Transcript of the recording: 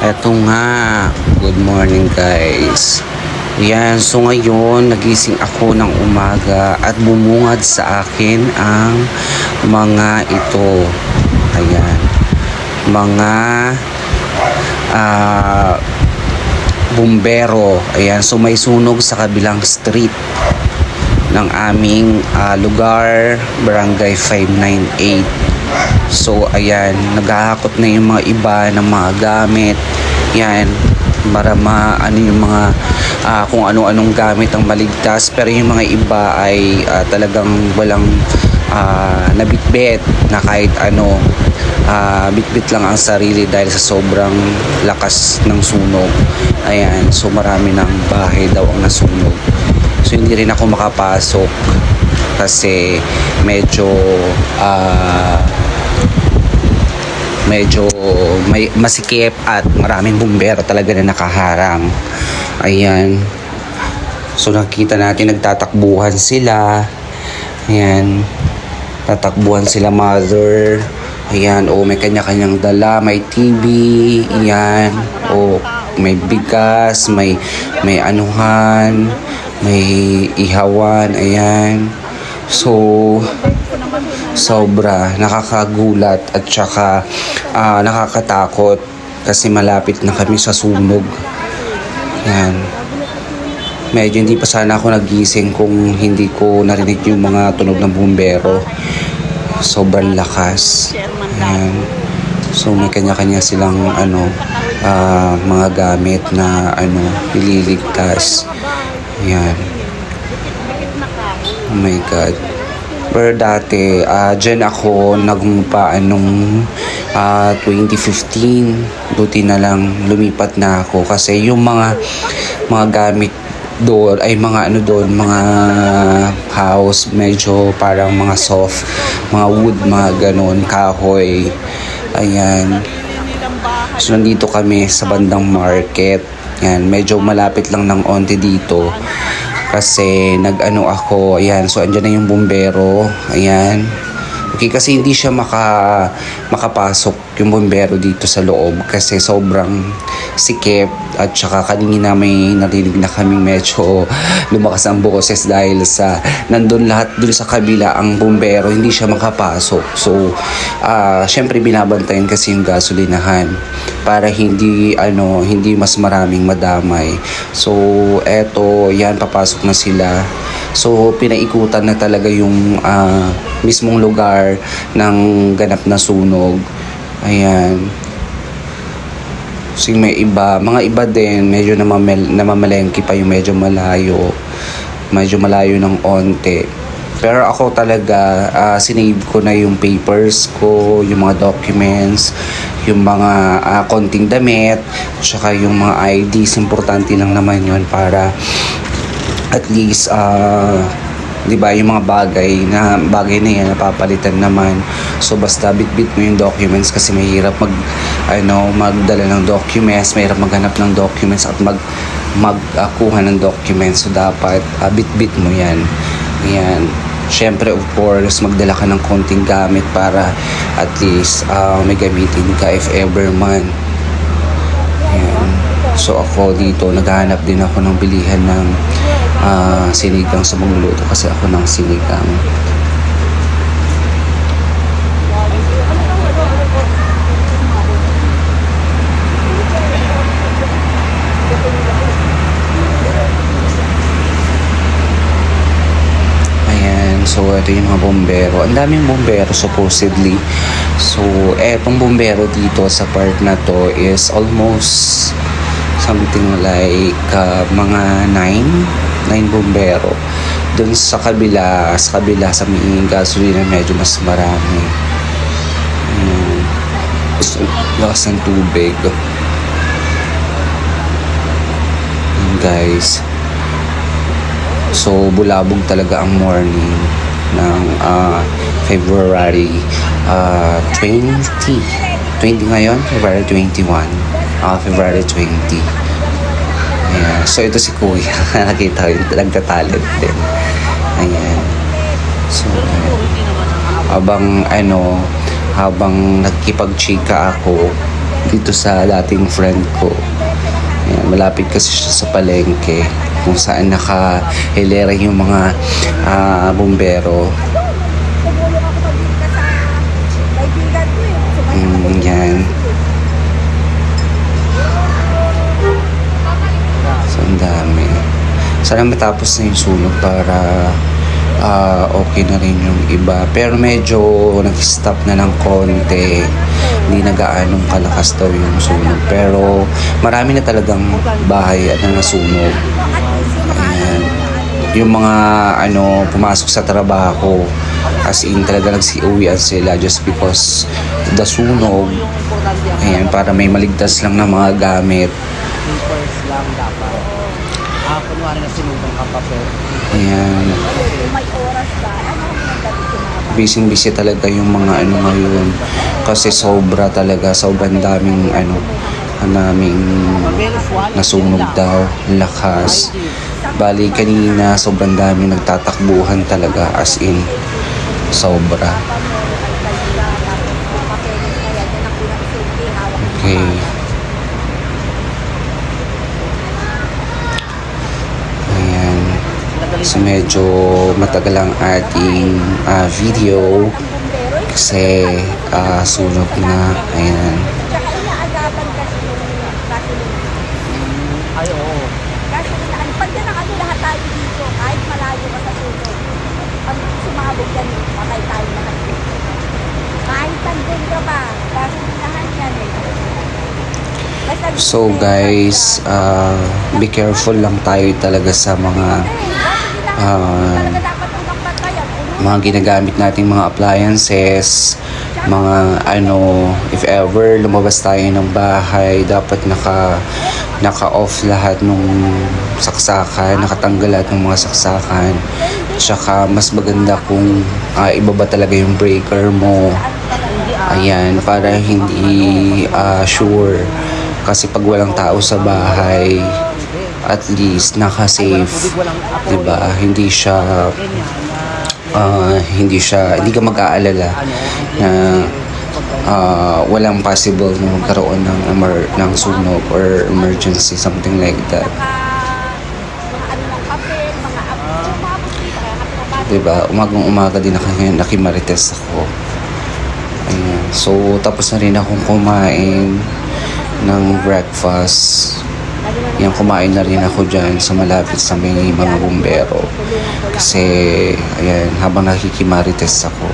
Eto nga, good morning guys. Yan, so ngayon nagising ako ng umaga at bumungad sa akin ang mga ito. Ayan, mga bumbero. Ayan, so may sunog sa kabilang street ng aming lugar, Barangay 598. So ayan, naghahakot na yung mga iba ng mga gamit. Yan, para maano yung mga kung ano-anong gamit ang maligtas. Pero yung mga iba ay talagang walang nabitbit na kahit ano. Bitbit lang ang sarili dahil sa sobrang lakas ng sunog. Ayan, so marami ng bahay daw ang nasunog. So hindi rin ako makapasok kasi medyo may masikip at maraming bumbero talaga na nakaharang. Ayan. So nakita natin nagtatakbuhan sila. Ayan. Tatakbuhan sila mother. Ayan. O may kanya-kanyang dala. May TV. Ayan. O may bigas. May anuhan. May ihawan. Ayan. So sobra nakakagulat at saka nakakatakot kasi malapit na kami sa sunog. Yan. Medyo hindi pa sana ako nagising kung hindi ko narinig yung mga tunog ng bumbero. Sobrang lakas. Yan. So may kanya-kanya silang mga gamit na ililigtas. Yan. Oh my God. Pero dati, dyan ako nagmumpa nung 2015. Buti na lang lumipat na ako kasi yung mga gamit doon ay mga mga house, medyo parang mga soft, mga wood, mga ganon, kahoy. Ayan. So nandito kami sa bandang market. Yan, medyo malapit lang ng onte dito. Kasi ako, ayan, so andyan na yung bumbero, ayan. Okay, kasi hindi siya makapasok yung bumbero dito sa loob kasi sobrang sikip at saka kanina may narinig na kami medyo lumakas ang boses dahil sa nandun lahat dun sa kabila ang bumbero, hindi siya makapasok. So, syempre binabantayan kasi yung gasolinahan para hindi mas maraming madamay. So, eto, yan, papasok na sila. So, pinaikutan na talaga yung mismong lugar ng ganap na sunog. Ayan. So, may mga iba din, medyo namamalengke pa yung medyo malayo. Medyo malayo ng onte. Pero ako talaga, sinave ko na yung papers ko, yung mga documents, yung mga konting damit, tsaka yung mga IDs. Importante lang naman yun para at least, di ba, yung mga bagay na yan napapalitan naman. So basta bitbit mo yung documents kasi mahirap magdala ng documents, mahirap maghanap ng documents at magkuha ng documents. So dapat bitbit mo yan. Ayan. Syempre, of course, magdala ka ng konting gamit para at least may gamitin ka if ever man. Ayan. So ako dito, naghahanap din ako ng bilihan ng sinigang sa magluluto kasi ako ng sinigang. So, ito yung mga bombero. Ang daming bombero supposedly. So, etong bombero dito sa part na to is almost something like mga 9 bombero. Doon sa kabila sa may gasolina medyo mas marami. Lakas ng tubig. Guys. So, bulabog talaga ang morning ng February 20 ngayon, February 21, February 20. Ayan. So, ito si Kuya. Nakita ko yung nagtatalent din. Ayan. So, habang nagkipag-chika ako, dito sa dating friend ko. Ayan, malapit kasi siya sa palengke kung saan naka-hilera yung mga bumbero. Tumulong ako mag-isa sa kaibigan ko eh. Yan. So, ang dami. Sana matapos na yung sunog para okay na rin yung iba. Pero medyo nag-stop na ng konti. Hindi na gaanong kalakas daw yung sunog. Pero marami na talagang bahay at na nasunog. Ayan. Yung mga pumasok sa trabaho, as in talaga nagsiuwian sila just because the sunog. Ayan, para may maligtas lang na mga gamit. Papers lang dapat. Kunwari na sinubang ka pa pero Ayan. May oras ba? Ano ang gabi kumabang? Busy talaga yung mga ngayon. Kasi sobrang daming naming nasunog daw, lakas. Bali kanina sobrang daming nagtatakbuhan talaga, as in sobra. Okay. Ayan. So medyo matagal ang ating video kasi sunog na. Ayan. Tsaka inaagapan kasi yung gasolina. ay oo. Gasolina. Pag yan ang lahat tayo dito, kahit malayo ka sa sunog, pag sumabog yan, patay tayo lahat dito. Kahit nandun ka ba, gasolinahan yan eh. Basta So guys, be careful lang tayo talaga sa mga talaga dapat ang kampatayan. mga ginagamit nating mga appliances, mga if ever lumabas tayo ng bahay, dapat naka-off lahat ng saksakan, nakatanggal lahat ng mga saksakan. Tsaka mas maganda kung ibaba talaga yung breaker mo. Ayan, para hindi sure. Kasi pag walang tao sa bahay, at least naka-safe, 'di ba? Hindi ka mag-aalala na walang possible na magkaroon ng sunog or emergency, something like that. Mga ano ng papel, mga sumabog dito, kaya ka pinapasok. 'Di ba? Umaga din nakimarites ako. Ayan. So tapos na rin akong kumain ng breakfast. Yan, kumain na rin ako dyan sa malapit sa may mga bumbero. Kasi, ayan, habang nakikimarites ako,